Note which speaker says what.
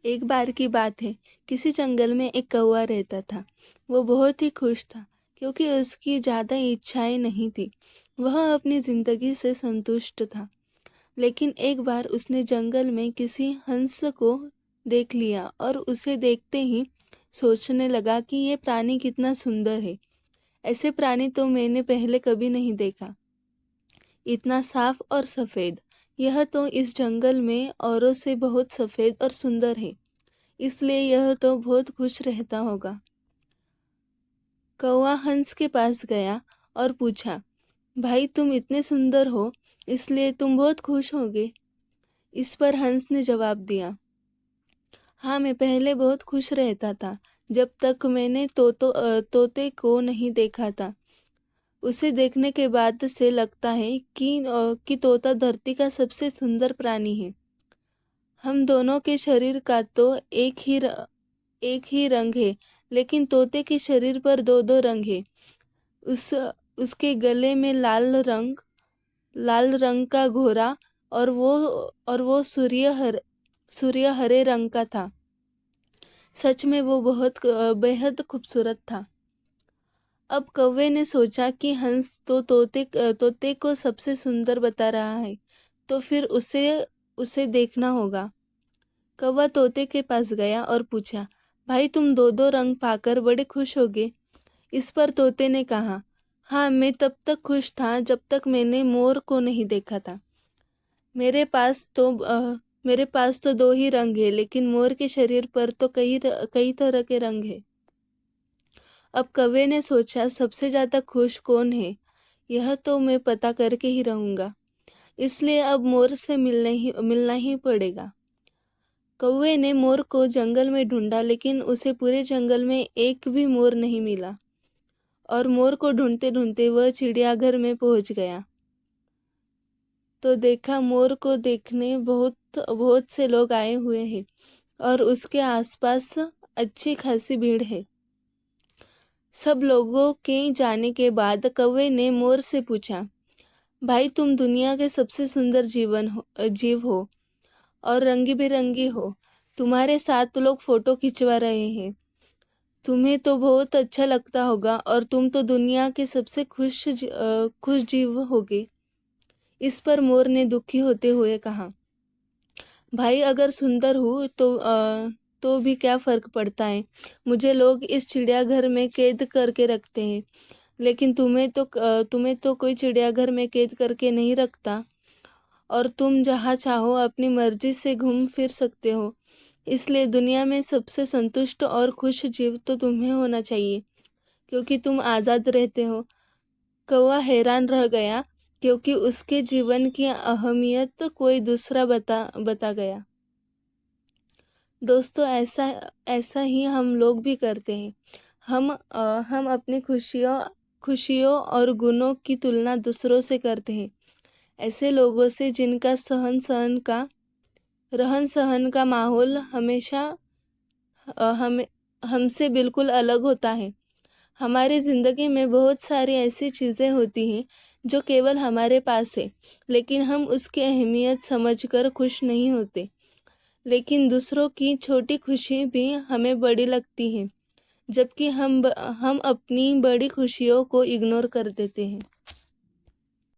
Speaker 1: एक बार की बात है, किसी जंगल में एक कौवा रहता था। वो बहुत ही खुश था क्योंकि उसकी ज़्यादा इच्छाएं नहीं थी। वह अपनी ज़िंदगी से संतुष्ट था। लेकिन एक बार उसने जंगल में किसी हंस को देख लिया और उसे देखते ही सोचने लगा कि ये प्राणी कितना सुंदर है। ऐसे प्राणी तो मैंने पहले कभी नहीं देखा। इतना साफ और सफ़ेद। यह तो इस जंगल में औरों से बहुत सफ़ेद और सुंदर है, इसलिए यह तो बहुत खुश रहता होगा। कौवा हंस के पास गया और पूछा, भाई तुम इतने सुंदर हो, इसलिए तुम बहुत खुश होगे। इस पर हंस ने जवाब दिया, हाँ मैं पहले बहुत खुश रहता था, जब तक मैंने तोते को नहीं देखा था। उसे देखने के बाद से लगता है कि तोता धरती का सबसे सुंदर प्राणी है। हम दोनों के शरीर का तो एक ही रंग है, लेकिन तोते के शरीर पर दो दो रंग है। उस उसके गले में लाल रंग का घोड़ा और वो सूर्य हरे रंग का था। सच में वो बहुत बेहद खूबसूरत था। अब कौवे ने सोचा कि हंस तो तोते को सबसे सुंदर बता रहा है, तो फिर उसे देखना होगा। कौवा तोते के पास गया और पूछा, भाई तुम दो दो रंग पाकर बड़े खुश होगे। इस पर तोते ने कहा, हाँ मैं तब तक खुश था जब तक मैंने मोर को नहीं देखा था। मेरे पास तो दो ही रंग है, लेकिन मोर के शरीर पर तो कई तरह के रंग है। अब कौवे ने सोचा, सबसे ज्यादा खुश कौन है, यह तो मैं पता करके ही रहूंगा। इसलिए अब मोर से मिलना ही पड़ेगा। कौवे ने मोर को जंगल में ढूंढा, लेकिन उसे पूरे जंगल में एक भी मोर नहीं मिला। और मोर को ढूंढते ढूंढते वह चिड़ियाघर में पहुंच गया। तो देखा, मोर को देखने बहुत बहुत से लोग आए हुए हैं और उसके आसपास अच्छी खासी भीड़ है। सब लोगों के जाने के बाद कौवे ने मोर से पूछा, भाई तुम दुनिया के सबसे सुंदर जीव हो और रंगी बिरंगी हो। तुम्हारे साथ लोग फोटो खिंचवा रहे हैं। तुम्हें तो बहुत अच्छा लगता होगा और तुम तो दुनिया के सबसे खुश जीव होगे। इस पर मोर ने दुखी होते हुए कहा, भाई अगर सुंदर हूँ तो भी क्या फर्क पड़ता है। मुझे लोग इस चिड़ियाघर में कैद करके रखते हैं, लेकिन तुम्हें तो कोई चिड़ियाघर में कैद करके नहीं रखता और तुम जहाँ चाहो अपनी मर्जी से घूम फिर सकते हो। इसलिए दुनिया में सबसे संतुष्ट और खुश जीव तो तुम्हें होना चाहिए, क्योंकि तुम आज़ाद रहते हो। कौवा हैरान रह गया, क्योंकि उसके जीवन की अहमियत कोई दूसरा बता गया। दोस्तों, ऐसा ही हम लोग भी करते हैं। हम अपनी खुशियों और गुणों की तुलना दूसरों से करते हैं। ऐसे लोगों से जिनका रहन सहन का माहौल हमेशा हमसे बिल्कुल अलग होता है। हमारी ज़िंदगी में बहुत सारी ऐसी चीज़ें होती हैं जो केवल हमारे पास है, लेकिन हम उसकी अहमियत समझकर खुश नहीं होते। लेकिन दूसरों की छोटी खुशी भी हमें बड़ी लगती है, जबकि हम अपनी बड़ी खुशियों को इग्नोर कर देते हैं।